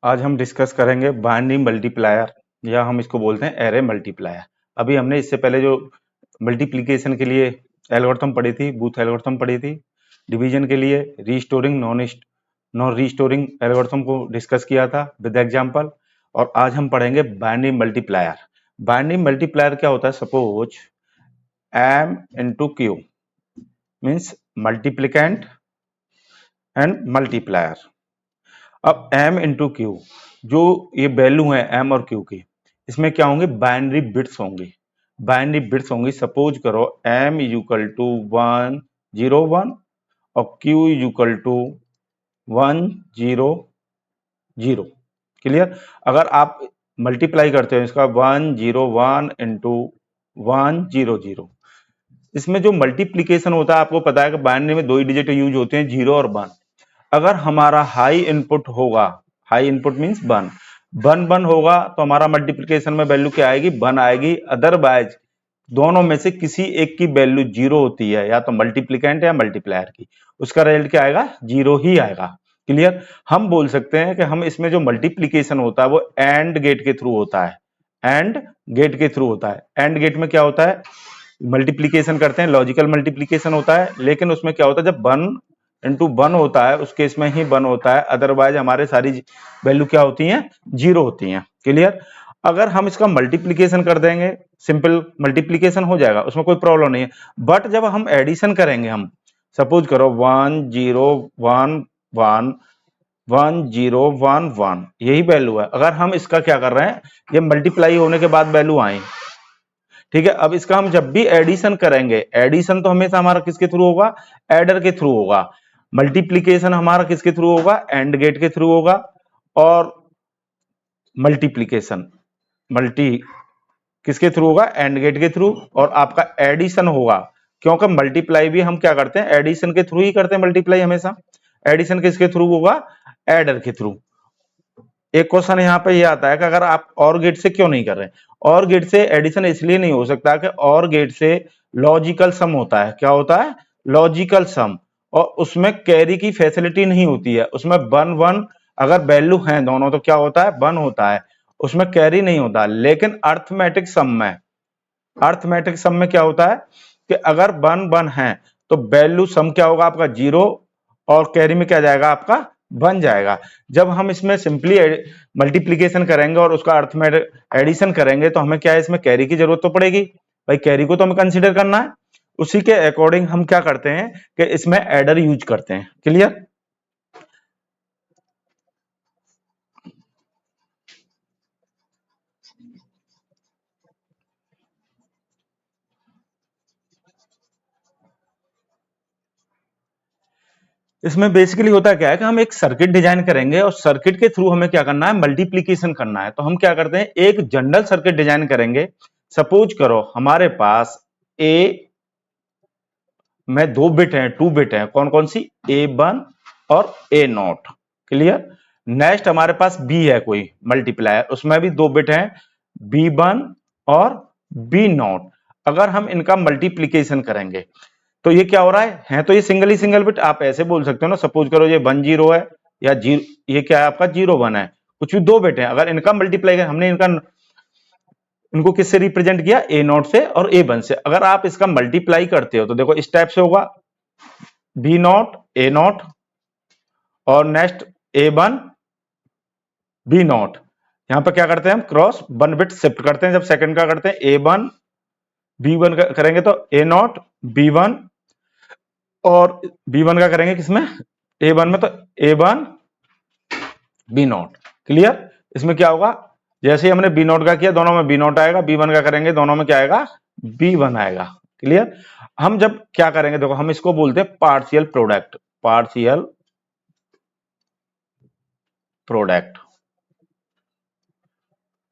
आज हम डिस्कस करेंगे बाइनरी मल्टीप्लायर या हम इसको बोलते हैं एरे मल्टीप्लायर। अभी हमने इससे पहले जो मल्टीप्लिकेशन के लिए एल्गोरिथम पढ़ी थी, बूथ एल्गोरिथम पढ़ी थी, डिवीजन के लिए रीस्टोरिंग नॉन रीस्टोरिंग एल्गोरिथम को डिस्कस किया था विद एग्जांपल। और आज हम पढ़ेंगे बाइनरी मल्टीप्लायर। बाइनरी मल्टीप्लायर क्या होता है? Suppose m into Q means multiplicand and multiplier. अब m इंटू क्यू, जो ये वैल्यू है m और q की, इसमें क्या होंगे? बाइनरी बिट्स होंगी। बाइनरी बिट्स होंगी। सपोज करो m इज इक्वल टू 1 0 1 और q is equal to 1 0 0। Clear? अगर आप मल्टीप्लाई करते हो इसका 1 0 1 इंटू 1 0 0, इसमें जो मल्टीप्लीकेशन होता है आपको पता है कि बाइनरी में दो ही डिजिट यूज होते हैं, 0 और 1। अगर हमारा हाई इनपुट होगा, हाई इनपुट मींस 1 1 1 होगा तो हमारा मल्टीप्लिकेशन में वैल्यू क्या आएगी? 1 आएगी। अदरवाइज दोनों में से किसी एक की वैल्यू 0 होती है, या तो मल्टीप्लिकेंट या मल्टीप्लायर की, उसका रिजल्ट क्या आएगा? 0 ही आएगा। क्लियर? हम बोल सकते हैं कि हम इसमें जो मल्टीप्लिकेशन होता है वो एंड गेट के थ्रू होता है। एंड गेट के थ्रू होता है। एंड गेट में क्या होता है? मल्टीप्लिकेशन करते हैं, लॉजिकल मल्टीप्लिकेशन होता है, लेकिन उसमें क्या होता है? जब 1 इंटू 1 होता है उस केस में ही 1 होता है, अदरवाइज हमारे सारी वैल्यू क्या होती हैं? 0 होती हैं। क्लियर? अगर हम इसका मल्टीप्लिकेशन कर देंगे, सिंपल मल्टीप्लिकेशन हो जाएगा, उसमें कोई प्रॉब्लम नहीं है। बट जब हम एडिशन करेंगे, हम सपोज करो 1 0 1 1 1 0 1 1, यही वैल्यू है। अगर हम इसका क्या कर रहे हैं? ये मल्टीप्लाई होने के बाद वैल्यू आए, ठीक है। अब इसका हम जब भी एडिशन करेंगे, एडिशन तो हमेशा हमारा किसके थ्रू होगा? एडर के थ्रू होगा। मल्टीप्लिकेशन हमारा किसके थ्रू होगा? एंड गेट के थ्रू होगा। और मल्टीप्लिकेशन किसके थ्रू होगा? एंड गेट के थ्रू। और आपका एडिशन होगा, क्योंकि मल्टीप्लाई भी हम क्या करते हैं? एडिशन के थ्रू ही करते हैं। मल्टीप्लाई हमेशा एडिशन किसके थ्रू होगा? एडर के थ्रू। एक क्वेश्चन यहाँ पे ये आता है कि अगर आप और गेट से क्यों नहीं कर रहे? और गेट से एडिशन इसलिए नहीं हो सकता कि और गेट से लॉजिकल सम होता है। क्या होता है? लॉजिकल सम। और उसमें कैरी की फैसिलिटी नहीं होती है। उसमें 1 1 अगर वैल्यू है दोनों तो क्या होता है? 1 होता है, उसमें कैरी नहीं होता। लेकिन अर्थमेटिक सम में क्या होता है कि अगर 1 1 है तो वैल्यू सम क्या होगा आपका? 0, और कैरी में क्या जाएगा आपका? 1 जाएगा। जब हम इसमें सिंपली मल्टीप्लिकेशन करेंगे और उसका अर्थमेटिक एडिशन करेंगे तो हमें क्या है? इसमें कैरी की जरूरत तो पड़ेगी भाई, कैरी को तो हमें कंसीडर करना है। उसी के अकॉर्डिंग हम क्या करते हैं कि इसमें एडर यूज करते हैं। क्लियर? इसमें बेसिकली होता क्या है कि हम एक सर्किट डिजाइन करेंगे और सर्किट के थ्रू हमें क्या करना है? मल्टीप्लिकेशन करना है। तो हम क्या करते हैं? एक जनरल सर्किट डिजाइन करेंगे। सपोज करो हमारे पास ए में 2 बिट हैं, 2 बिट हैं। कौन कौन सी? A1 और A0। क्लियर? नेक्स्ट हमारे पास B है कोई मल्टीप्लायर, उसमें भी 2 बिट हैं, B1 और B0। अगर हम इनका मल्टीप्लिकेशन करेंगे तो ये क्या हो रहा है तो ये सिंगल ही सिंगल बिट। आप ऐसे बोल सकते हो ना, सपोज करो ये 1 0 है या 0, ये क्या है आपका? 0 1 है। कुछ भी 2 बिट है, अगर इनका मल्टीप्लाई हमने इनको किससे रिप्रेजेंट किया? A0 से और A1 से। अगर आप इसका मल्टीप्लाई करते हो तो देखो इस टाइप से होगा, B0 A0 और नेक्स्ट A1 B0। यहां पर क्या करते हैं? हम क्रॉस 1 बिट शिफ्ट करते हैं। जब सेकंड का करते हैं A1 B1 का करेंगे तो A0 B1, और B1 का करेंगे किसमें? A1 में तो A1 B0। क्लियर? इसमें क्या होगा? जैसे ही हमने B0 का किया दोनों में B0 आएगा, B1 का करेंगे दोनों में क्या आएगा? B1 आएगा। क्लियर? हम जब क्या करेंगे देखो, हम इसको बोलते हैं partial product. Partial product.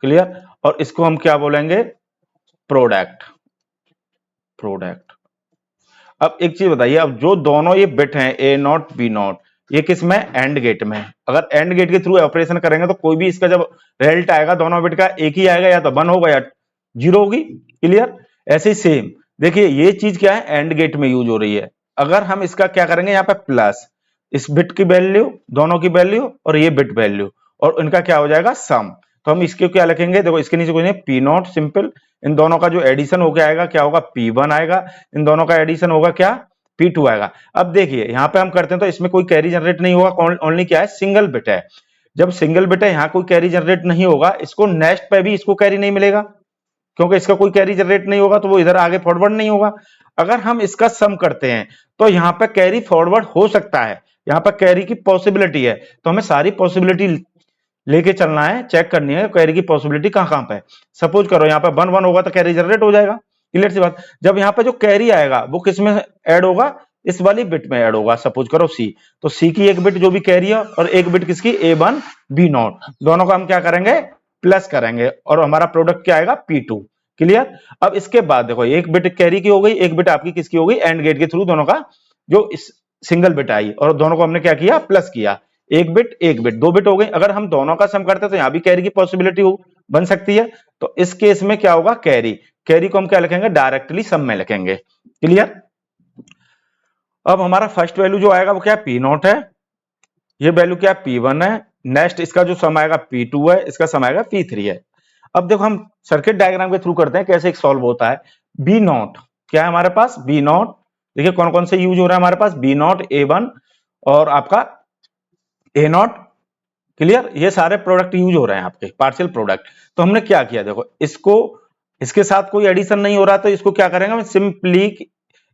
Clear? और इसको हम क्या बोलेंगे? प्रोडक्ट। प्रोडक्ट। अब एक चीज बताइए, अब जो दोनों ये बिट हैं A0 B0, ये किस में? एंड गेट में। अगर एंड गेट के थ्रू ऑपरेशन करेंगे तो कोई भी इसका जब रिजल्ट आएगा दोनों बिट का एक ही आएगा, या तो 1 होगा या 0 होगी। क्लियर? ऐसे ही सेम देखिए, ये चीज क्या है? एंड गेट में यूज हो रही है। अगर हम इसका क्या करेंगे यहाँ पे प्लस, इस बिट की वैल्यू, दोनों की वैल्यू और ये बिट वैल्यू, और इनका क्या हो जाएगा, सम। तो हम इसके क्या लिखेंगे, देखो इसके नीचे कुछ पी नॉट सिंपल, इन दोनों का जो एडिशन होके आएगा क्या होगा, P1 आएगा, इन दोनों का एडिशन होगा क्या, P2 आएगा। अब देखिए यहाँ पे हम करते हैं तो इसमें कोई कैरी जनरेट नहीं होगा, ओनली क्या है, सिंगल बिट है। जब सिंगल बिट है, यहाँ कोई कैरी जनरेट नहीं होगा, इसको नेक्स्ट पे भी इसको कैरी नहीं मिलेगा, क्योंकि इसका कोई कैरी जनरेट नहीं होगा तो वो इधर आगे फॉरवर्ड नहीं होगा। अगर हम इसका सम करते हैं तो यहाँ पे कैरी फॉरवर्ड हो सकता है, यहाँ पर कैरी की पॉसिबिलिटी है, तो हमें सारी पॉसिबिलिटी लेके चलना है, चेक करनी है कैरी की पॉसिबिलिटी कहां कहां पे है। सपोज करो यहाँ पे 1 1 होगा तो कैरी जनरेट हो जाएगा, क्लियर सी बात। जब यहाँ पे जो कैरी आएगा वो किस में ऐड होगा, इस वाली बिट में ऐड होगा, सपोज करो सी, तो सी की एक बिट जो भी कैरी है और एक बिट किसकी, A1 B0, दोनों का हम क्या करेंगे, प्लस करेंगे और हमारा प्रोडक्ट क्या आएगा, P2, क्लियर। अब इसके बाद देखो एक बिट कैरी की हो गई, एक बिट आपकी किसकी हो गई, एंड गेट के थ्रू दोनों का जो इस सिंगल बिट आई और दोनों को हमने क्या किया, प्लस किया, एक बिट दो बिट हो गई। अगर हम दोनों का सम करते हैं तो यहां भी कैरी की पॉसिबिलिटी हो बन सकती है, तो इस केस में क्या होगा, कैरी, कैरी को हम क्या लिखेंगे, डायरेक्टली सम में लिखेंगे, क्लियर। अब हमारा फर्स्ट वैल्यू जो आएगा वो क्या है, P0 है, ये वैल्यू क्या है, P1 है, नेक्स्ट इसका जो सम आएगा P2 है, इसका सम आएगा P3 है। अब देखो हम सर्किट डायग्राम के थ्रू करते हैं कैसे एक सॉल्व होता है। B0 क्या है हमारे पास, B0 देखिए कौन कौन से यूज हो रहा है हमारे पास, B0 A1 और आपका A0, क्लियर, ये सारे प्रोडक्ट यूज हो रहे हैं आपके पार्शियल प्रोडक्ट। तो हमने क्या किया, देखो इसको, इसके साथ कोई एडिशन नहीं हो रहा तो इसको क्या करेंगे हम, सिंपली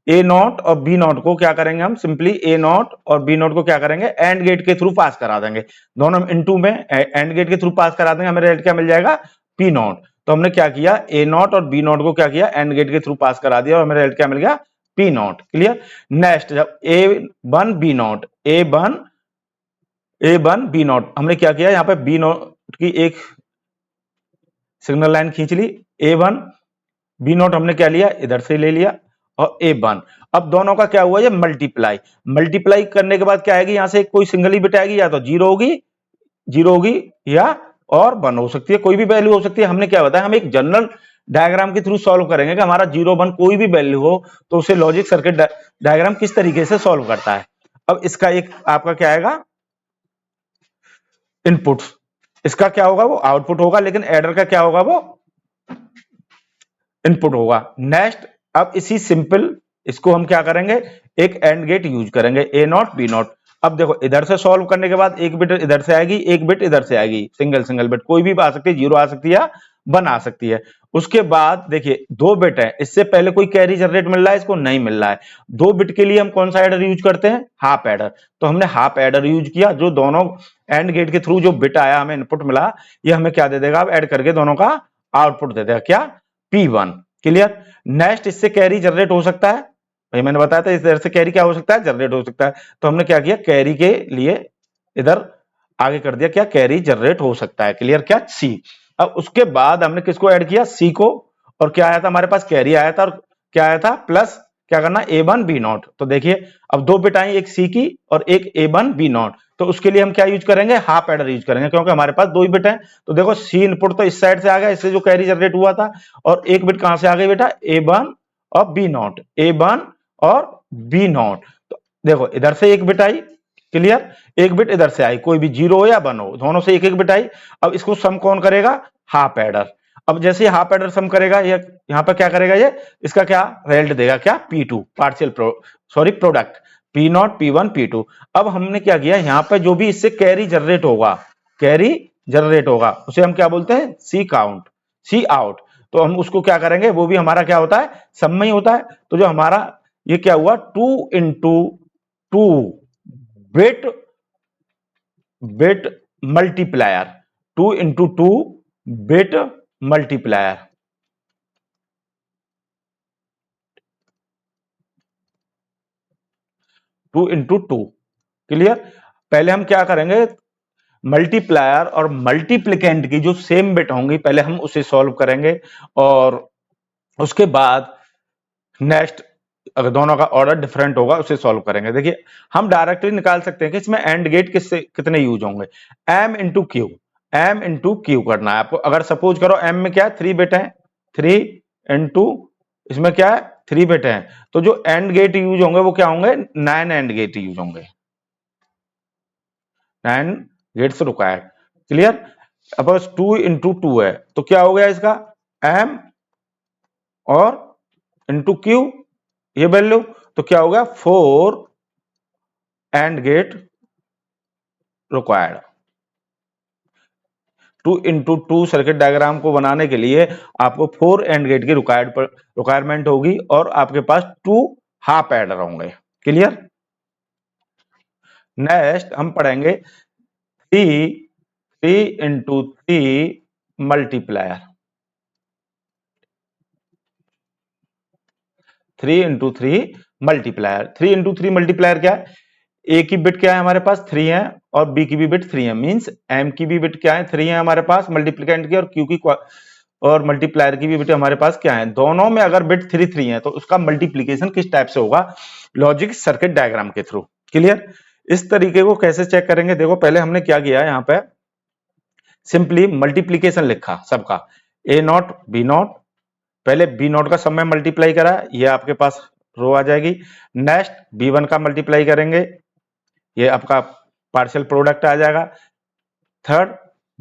A0 और B0 को क्या करेंगे हम, सिंपली A0 और B0 को क्या करेंगे, एंड गेट के थ्रू पास करा देंगे, दोनों इनटू में एंड गेट के थ्रू पास करा देंगे, हमें रिजल्ट क्या मिल जाएगा, P0। तो हमने क्या किया, A0 और B0 को क्या किया, एंड गेट के थ्रू पास करा दिया और हमें रिजल्ट क्या मिल गया, P0, क्लियर। नेक्स्ट जब A1 B0, A1 B0 हमने क्या किया, यहाँ पे B0 की एक सिग्नल लाइन खींच ली, A1 B0 हमने क्या लिया, इधर से ले लिया और A1। अब दोनों का क्या हुआ, ये मल्टीप्लाई, मल्टीप्लाई करने के बाद क्या आएगी, यहां से कोई सिंगल ही बिट आएगी, या तो जीरो होगी या और 1 हो सकती है, कोई भी वैल्यू हो सकती है। हमने क्या बताया, हम एक जनरल डायग्राम के थ्रू सॉल्व करेंगे कि हमारा 0 1 कोई भी वैल्यू हो तो उसे लॉजिक सर्किट डायग्राम किस तरीके से सॉल्व करता है। अब इसका एक आपका क्या आएगा, इनपुट्स, इसका क्या होगा, वो आउटपुट होगा, लेकिन एडर का क्या होगा, वो इनपुट होगा। नेक्स्ट अब इसी सिंपल इसको हम क्या करेंगे, एक एंड गेट यूज करेंगे, A0 B0। अब देखो इधर से सॉल्व करने के बाद एक बिट इधर से आएगी, एक बिट इधर से आएगी, सिंगल सिंगल बिट कोई भी आ सकती है, 0 आ सकती है, 1 आ सकती है। उसके बाद देखिए 2 बिट है, इससे पहले कोई कैरी जनरेट मिल रहा है, इसको नहीं मिल रहा है। 2 बिट के लिए हम कौन सा एडर यूज करते हैं, हाफ एडर। तो हमने हाफ एडर यूज किया, जो दोनों एंड गेट के थ्रू जो बिट आया हमें इनपुट मिला, ये हमें क्या दे देगा, अब ऐड करके दोनों का आउटपुट दे देगा क्या, P1, क्लियर। नेक्स्ट इससे कैरी जनरेट हो सकता है, भाई मैंने बताया था इस तरह से कैरी क्या हो सकता है, जनरेट हो सकता है। तो हमने क्या किया, कैरी के लिए इधर आगे कर दिया क्या, कैरी जनरेट हो सकता है, क्लियर, क्या C। अब उसके बाद हमने किसको ऐड किया, C को, और क्या आया था हमारे पास, कैरी आया था, और क्या आया था, प्लस क्या करना, A1 B0। तो देखिए अब 2 बिट आई, एक C की और एक A1 B0, तो उसके लिए हम क्या यूज करेंगे, हाफ एडर यूज करेंगे, क्योंकि हमारे पास 2 ही बिट है। तो देखो C इनपुट तो इस साइड से आ गया, इससे जो कैरी जनरेट हुआ था, और एक बिट कहां से आ गई बेटा, A1 और B0, A1 और B0। तो देखो इधर से एक बिट आई, क्लियर, एक बिट इधर से आई, कोई भी 0 हो या 1 हो, दोनों से एक एक बिट आई। अब इसको सम कौन करेगा, हाफ एडर। अब जैसे हाफ एडर सम करेगा, ये यहां पर क्या करेगा, ये इसका क्या रिजल्ट देगा, क्या P2 partial product, P0 P1 P2। अब हमने क्या किया, यहाँ पे जो भी इससे कैरी जनरेट होगा, कैरी जनरेट होगा, उसे हम क्या बोलते हैं, C काउंट, C आउट। तो हम उसको क्या करेंगे, वो भी हमारा क्या होता है, सम में ही होता है। तो जो हमारा ये क्या हुआ, 2 into 2 bit bit multiplier, 2 into 2 bit multiplier, 2 into 2, clear. पहले हम क्या करेंगे, मल्टीप्लायर और मल्टीप्लिकेंट की जो सेम बिट होंगी पहले हम उसे सॉल्व करेंगे, और उसके बाद नेक्स्ट अगर दोनों का ऑर्डर डिफरेंट होगा उसे सॉल्व करेंगे। देखिए हम डायरेक्टली निकाल सकते हैं कि इसमें एंड गेट किससे कितने यूज होंगे, m into Q, m into Q करना है आपको। अगर सपोज करो m में क्या है, 3 बिट है, 3 इंटू इसमें क्या है, 3 बिट है, तो जो एंड गेट यूज होंगे वो क्या होंगे, 9 एंड गेट यूज होंगे, 9 गेट से रुका है, क्लियर। अब 2 × 2 है तो क्या हो गया इसका m और इंटू क्यू ये वैल्यू, तो क्या हो गया 4 and get required. 2 × 2 circuit diagram को बनाने के लिए आपको 4 एंड गेट की रिक्वायरमेंट होगी और आपके पास 2 हाफ एडर होंगे। क्लियर। नेक्स्ट हम पढ़ेंगे 3 × 3 मल्टीप्लायर। 3 × 3 मल्टीप्लायर क्या है, ए की बिट क्या है हमारे पास 3 है और बी की भी बिट 3 है, मींस एम की भी बिट क्या है 3 है हमारे पास मल्टीप्लिकेंट की, और क्यू की और मल्टीप्लायर की भी बिट हमारे पास क्या है, दोनों में अगर बिट 3 है तो उसका मल्टीप्लीकेशन किस टाइप से होगा, लॉजिक सर्किट डायग्राम के थ्रू। क्लियर। इस तरीके को कैसे चेक करेंगे, देखो पहले हमने क्या किया यहाँ पे सिंपली मल्टीप्लीकेशन लिखा सबका, ए नॉट बी नॉट, पहले बी नॉट का सब में मल्टीप्लाई करा, ये आपके पास रो आ जाएगी। नेक्स्ट बी1 का मल्टीप्लाई करेंगे, ये आपका पार्शियल प्रोडक्ट आ जाएगा। थर्ड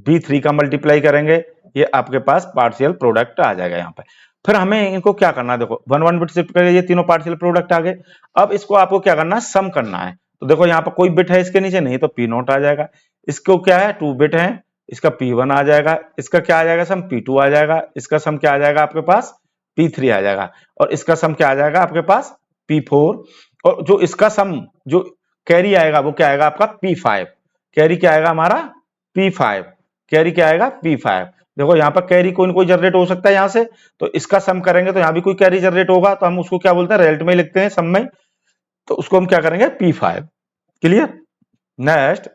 बी3 का मल्टीप्लाई करेंगे, ये आपके पास पार्शियल प्रोडक्ट आ जाएगा यहाँ पे। फिर हमें इनको क्या करना है, देखो 1 1 बिट शिफ्ट करेंगे, ये तीनों पार्शियल प्रोडक्ट आ गए। अब इसको आपको क्या करना है, सम करना है। तो देखो यहाँ पर कोई बिट है इसके नीचे, नहीं तो पी नॉट आ जाएगा। इसको क्या है 2 बिट है, इसका P1 आ जाएगा, इसका क्या आ जाएगा सम P2 आ जाएगा, इसका सम क्या आ जाएगा आपके पास P3 आ जाएगा, और इसका सम क्या आ जाएगा आपके पास P4, और जो इसका सम जो कैरी आएगा वो क्या आएगा आपका P5। कैरी क्या आएगा हमारा P5, कैरी क्या आएगा P5। देखो यहाँ पर कैरी कोई ना कोई जनरेट हो सकता है यहाँ से, तो इसका सम करेंगे तो यहाँ भी कोई कैरी जनरेट होगा, तो हम उसको क्या बोलते हैं रिजल्ट में लिखते हैं सम में, तो उसको हम क्या करेंगे P5। क्लियर। नेक्स्ट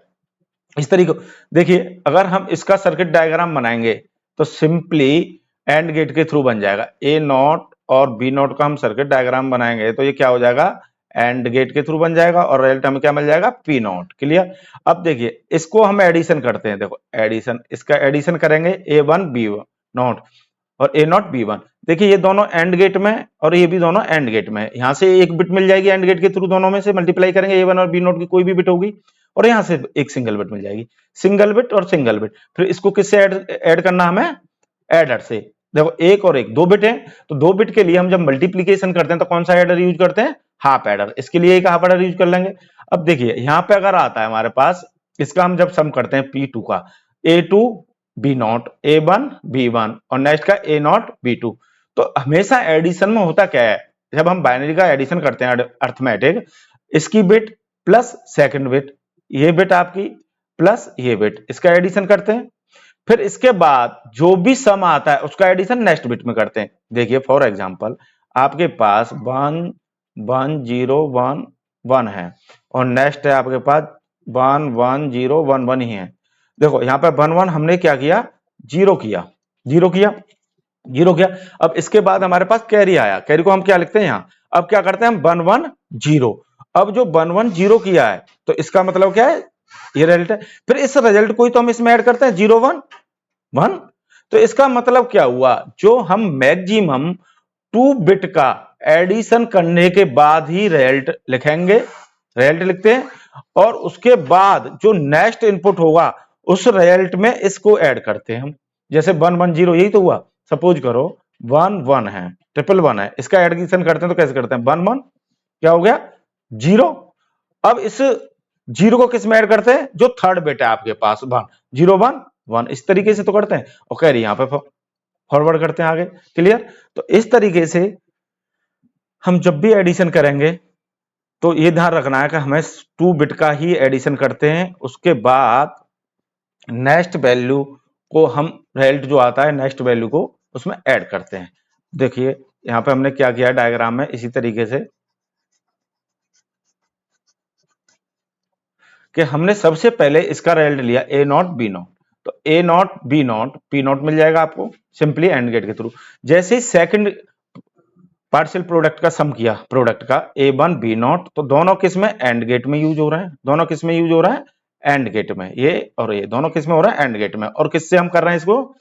इस तरीके देखिए, अगर हम इसका सर्किट डायग्राम बनाएंगे तो सिंपली एंड गेट के थ्रू बन जाएगा। ए नॉट और बी नॉट का हम सर्किट डायग्राम बनाएंगे तो ये क्या हो जाएगा एंड गेट के थ्रू बन जाएगा, और रिजल्ट हमें क्या मिल जाएगा पी नॉट। क्लियर। अब देखिए इसको हम एडिशन करते हैं, देखो एडिशन, इसका एडिशन करेंगे A1 बी नॉट और ए नॉट B1। देखिए ये दोनों एंड गेट में और ये भी दोनों एंड गेट में, यहां से एक बिट मिल जाएगी एंड गेट के थ्रू, दोनों में से मल्टीप्लाई करेंगे A1 और बी नॉट की कोई भी बिट होगी, और यहां से एक सिंगल बिट मिल जाएगी, सिंगल बिट और सिंगल बिट। फिर इसको किससे ऐड करना हमें, एडर से। देखो एक और एक 2 बिट है, तो 2 बिट के लिए हम जब मल्टीप्लीकेशन करते हैं तो कौन सा एडर यूज करते हैं, हाफ एडर। इसके लिए एक हाफ एडर यूज कर लेंगे। अब देखिए यहाँ पे अगर आता है हमारे पास, इसका हम जब सम करते हैं P2 का, A2 B not A1 B1 और नेक्स्ट का A नॉट B2, तो हमेशा एडिशन में होता क्या है, जब हम बाइनरी का एडिशन करते हैं अर्थमेटिक, इसकी बिट प्लस सेकंड बिट, ये बिट आपकी प्लस ये बिट, इसका एडिशन करते हैं। फिर इसके बाद जो भी सम आता है उसका एडिशन नेक्स्ट बिट में करते हैं। देखिए फॉर एग्जांपल आपके पास 1 1 0 1 1 है और नेक्स्ट है आपके पास 1 1 0 1 1 ही है। देखो यहाँ पे 1 1 हमने क्या किया, जीरो किया, जीरो किया, जीरो किया। अब इसके बाद हमारे पास कैरी आया, कैरी को हम क्या लिखते हैं यहाँ, अब क्या करते हैं हम 1 1 0। अब जो 1 1 0 किया है तो इसका मतलब क्या है, ये रिजल्ट है। फिर इस रिजल्ट को ही तो हम इसमें ऐड करते हैं 0 1 1। तो इसका मतलब क्या हुआ, जो हम मैक्सिमम 2 बिट का एडिशन करने के बाद ही रिजल्ट लिखेंगे, रिजल्ट लिखते हैं, और उसके बाद जो नेक्स्ट इनपुट होगा उस रिजल्ट में इसको ऐड करते हैं हम। जैसे 1 1 0 यही तो हुआ, सपोज करो 1 1 है, 1 1 है, इसका एडिशन करते हैं तो कैसे करते हैं 1 1 क्या हो गया 0। अब इस 0 को किस में ऐड करते हैं, जो थर्ड बिट है आपके पास 1 0 1 1, इस तरीके से तो करते हैं, और कह रही यहां पे फॉरवर्ड करते हैं आगे। क्लियर। तो इस तरीके से हम जब भी एडिशन करेंगे तो ये ध्यान रखना है कि हमें 2 बिट का ही एडिशन करते हैं, उसके बाद नेक्स्ट वैल्यू को हम रिजल्ट जो आता है नेक्स्ट वैल्यू को उसमें ऐड करते हैं। देखिए यहाँ पे हमने क्या किया डायग्राम में, इसी तरीके से कि हमने सबसे पहले इसका रिजल्ट लिया ए नॉट बी नॉट, तो a not b not p not मिल जाएगा आपको सिंपली एंड गेट के थ्रू। जैसे ही सेकंड पार्शियल प्रोडक्ट का सम किया प्रोडक्ट का A1 B नॉट, तो दोनों किस में एंड गेट में यूज हो रहा है, दोनों किस में यूज हो रहा है एंड गेट में, ये और ये दोनों किस में हो रहा है एंड गेट में। और किससे हम कर रहे हैं इसको,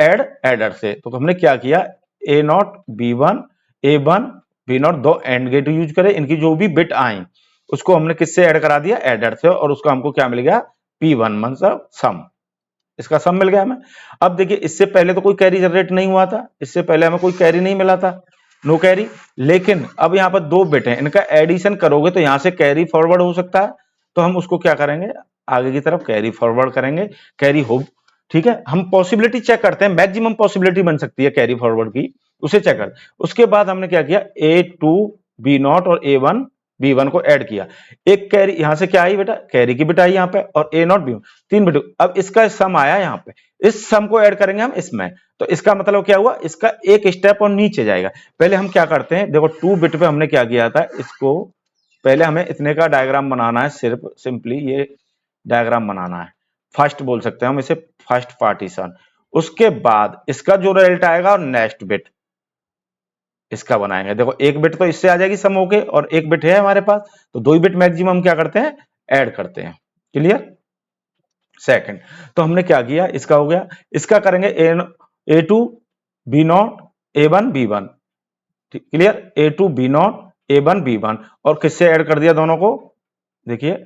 एडर से। तो हमने क्या किया A not B1 A1 B not, दो एंड गेट यूज करे, इनकी जो भी बिट आई उसको हमने किससे ऐड करा दिया एडर से, और उसका हमको क्या मिल गया P1 मतलब सम। इसका सम मिल गया हमें। अब देखिए इससे पहले तो कोई कैरी जनरेट नहीं हुआ था, इससे पहले हमें कोई कैरी नहीं मिला था, नो कैरी। लेकिन अब यहाँ पर 2 बिट हैं, इनका एडिशन करोगे तो यहाँ से कैरी फॉरवर्ड हो सकता है, तो हम उसको क्या करेंगे, आगे की तरफ कैरी फॉरवर्ड करेंगे, कैरी हो। ठीक है, हम पॉसिबिलिटी चेक करते हैं, मैक्सिमम पॉसिबिलिटी बन सकती है कैरी फॉरवर्ड की, उसे चेक कर। उसके बाद हमने क्या किया, A2 B0 और A1 B1 को ऐड किया। एक कैरी यहां से क्या आई बेटा, कैरी की बिट आई यहाँ पे, और A0 B1 3 बिट। अब इसका सम आया यहाँ पे, इस सम को ऐड करेंगे हम इसमें, तो इसका मतलब क्या हुआ, इसका एक स्टेप और नीचे जाएगा। पहले हम क्या करते हैं, देखो 2 बिट पे हमने क्या किया था, इसको पहले हमें इतने का डायग्राम बनाना है, सिर्फ सिंपली ये डायग्राम बनाना है, फर्स्ट बोल सकते हैं हम इसे, फर्स्ट पार्टीशन। उसके बाद इसका जो रिजल्ट आएगा और नेक्स्ट बिट इसका बनाएंगे। देखो एक बिट तो इससे आ जाएगी सम होके, और एक बिट है हमारे पास, तो 2 बिट मैक्सिमम क्या करते हैं, ऐड करते हैं। क्लियर। सेकंड, तो हमने क्या किया, इसका हो गया, इसका करेंगे A2 B0 A1 B1। Clear, A2 B0 A1 B1, और किससे ऐड कर दिया दोनों को, देखिए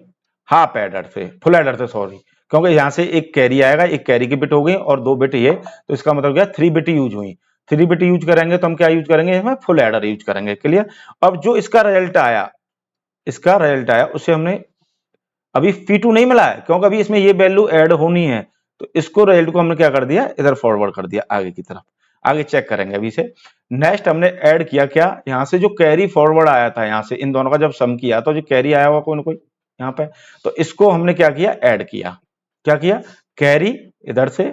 हाफ एडर से, फुल एडर से सॉरी, क्योंकि यहां से एक कैरी आएगा, एक कैरी की बिट हो गई और 2 बिट ये, तो इसका मतलब क्या, 3 बिट यूज हुई। 3 बिट यूज करेंगे तो हम क्या यूज करेंगे, इसमें फुल एडर यूज करेंगे। क्लियर। अब जो इसका रिजल्ट आया, इसका रिजल्ट आया उसे हमने अभी P2 नहीं मिला है, क्योंकि अभी इसमें ये वैल्यू ऐड होनी है, तो इसको रिजल्ट को हमने क्या कर दिया, इधर फॉरवर्ड कर दिया आगे की तरफ। आगे चेक करेंगे अभी से। नेक्स्ट हमने ऐड किया क्या, यहां से जो कैरी फॉरवर्ड आया था, यहां से इन दोनों का जब सम किया तो जो कैरी आया हुआ कोई ना कोई यहाँ पे, तो इसको हमने क्या किया, ऐड किया। क्या किया, कैरी इधर से,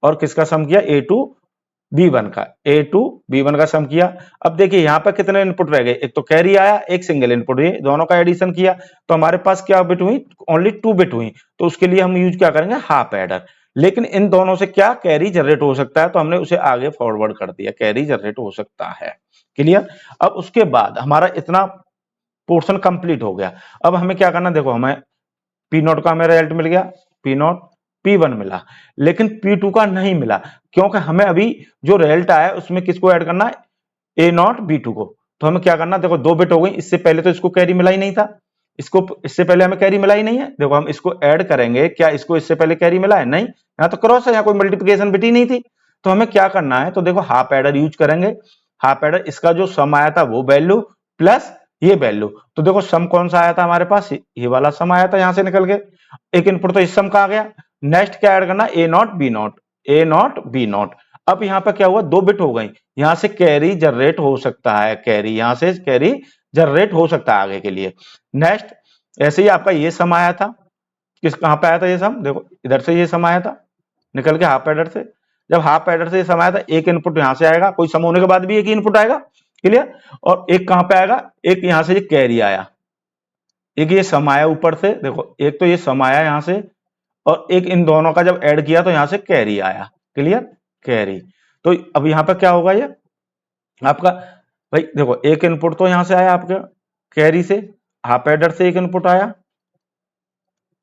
और किसका सम किया, A2 B1 का, A2 B1 का सम किया। अब देखिए यहाँ पर कितने इनपुट रह गए, एक तो कैरी आया, एक सिंगल इनपुट, ये दोनों का एडिशन किया, तो हमारे पास क्या बिट हुई, ओनली 2 बिट हुई, तो उसके लिए हम यूज क्या करेंगे, हाफ एडर। लेकिन इन दोनों से क्या कैरी जनरेट हो सकता है, तो हमने उसे आगे फॉरवर्ड कर दिया, कैरी जनरेट हो सकता है। क्लियर। अब उसके बाद हमारा इतना पोर्शन कंप्लीट हो गया। अब हमें क्या करना, देखो हमें P0 का हमें रिजल्ट मिल गया, P0 P1 मिला, लेकिन P2 का नहीं मिला, क्योंकि हमें अभी जो रिजल्ट आया उसमें किसको ऐड करना है, A0 B2 को। तो हमें क्या करना, देखो 2 बिट हो गई, इससे पहले तो इसको कैरी मिला ही नहीं था, इसको इससे पहले हमें कैरी मिला ही नहीं है। देखो हम इसको ऐड करेंगे, क्या इसको इससे पहले कैरी मिला है, नहीं, यहाँ तो क्रॉस है, यहाँ कोई मल्टीप्लिकेशन बिट ही नहीं थी। तो हमें क्या करना है, तो देखो हाफ एडर यूज करेंगे। हाफ एडर, इसका जो सम आया था वो वैल्यू प्लस ये वैल्यू, तो देखो सम कौन सा आया था हमारे पास, ये वाला सम आया था यहां से निकल के, एक इनपुट तो इस सम का आ गया। नेक्स्ट क्या ऐड करना, A0 B0, A0 B0। अब यहाँ पे क्या हुआ, 2 बिट हो गई, यहां से कैरी जनरेट हो सकता है, कैरी यहां से कैरी जनरेट हो सकता है आगे के लिए। नेक्स्ट, ऐसे ही आपका ये सम आया था, किस कहां पे आया था ये सम, देखो इधर से ये सम आया था निकल के हाफ एडर से। जब हाफ एडर से ये सम आया था, एक इनपुट यहां से आएगा, कोई सम होने के बाद भी एक ही इनपुट आएगा। क्लियर। और एक कहां पे आएगा, एक यहां से ये कैरी आया, एक ये सम आया ऊपर से, देखो एक तो ये सम आया यहां से, और एक इन दोनों का जब ऐड किया तो यहां से कैरी आया। Clear, carry. तो अब यहां पर क्या होगा, ये आपका भाई देखो एक इनपुट तो यहां से आया आपका कैरी से, हाफ एडर से एक इनपुट आया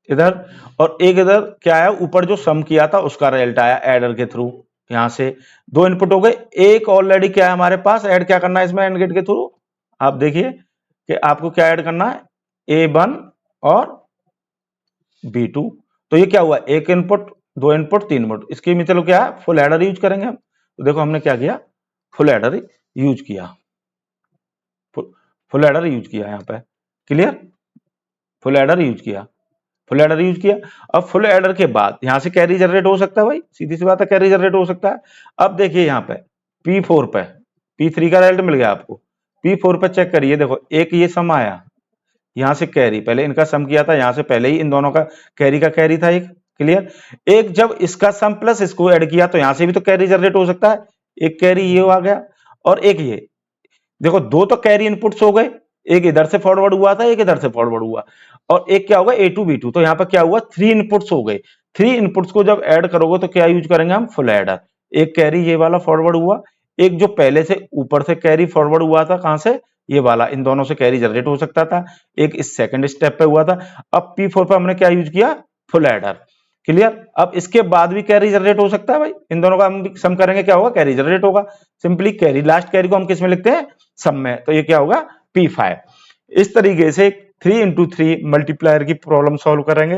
इधर, और एक इधर क्या आया, ऊपर जो सम किया था उसका रिजल्ट आया एडर के थ्रू, यहां से 2 इनपुट हो गए। एक ऑलरेडी क्या है हमारे पास, ऐड क्या करना है इसमें, एंड गेट के थ्रू, आप देखिए कि आपको क्या ऐड करना है, A1 और B2। तो ये क्या हुआ, एक इनपुट, 2 इनपुट, 3 इनपुट, इसके में चलो क्या है, फुल एडर यूज करेंगे हम। तो देखो हमने क्या किया, फुल एडर यूज किया, फुल एडर यूज किया यहाँ पे। क्लियर, फुल एडर यूज किया, फुल एडर यूज किया। अब फुल एडर के बाद यहां से कैरी जनरेट हो सकता है, भाई सीधी सी बात है, कैरी जनरेट हो सकता है। अब देखिए यहाँ पे P4 पे, P3 का रिजल्ट मिल गया आपको, P4 पे चेक करिए, देखो एक ये सम आया, यहां से कैरी, पहले इनका सम किया था, यहां से पहले ही इन दोनों का कैरी का कैरी था एक। क्लियर। एक जब इसका सम प्लस इसको ऐड किया तो यहां से भी तो कैरी जनरेट हो सकता है, एक कैरी ये आ गया, और एक ये, देखो 2 तो कैरी इनपुट्स हो गए, एक इधर से फॉरवर्ड हुआ था, एक इधर से फॉरवर्ड हुआ, और एक क्या होगा A2 B2। तो यहाँ पर क्या हुआ, 3 इनपुट्स हो गए। 3 इनपुट्स को जब ऐड करोगे तो क्या यूज करेंगे हम, फुल एडर। एक कैरी ये वाला फॉरवर्ड हुआ, एक जो पहले से ऊपर से कैरी फॉरवर्ड हुआ था, कहां से, ये वाला, इन दोनों से कैरी जनरेट हो सकता था, एक इस सेकंड स्टेप पे हुआ था। अब P4 पे हमने क्या यूज किया, फुल एडर। क्लियर। अब इसके बाद भी कैरी जनरेट हो सकता है, भाई इन दोनों का हम सम करेंगे, क्या होगा, कैरी जनरेट होगा। सिंपली कैरी, लास्ट कैरी को हम किस में लिखते हैं, सम में, तो ये क्या होगा, P5। इस तरीके से 3 into 3 मल्टीप्लायर की प्रॉब्लम सॉल्व करेंगे।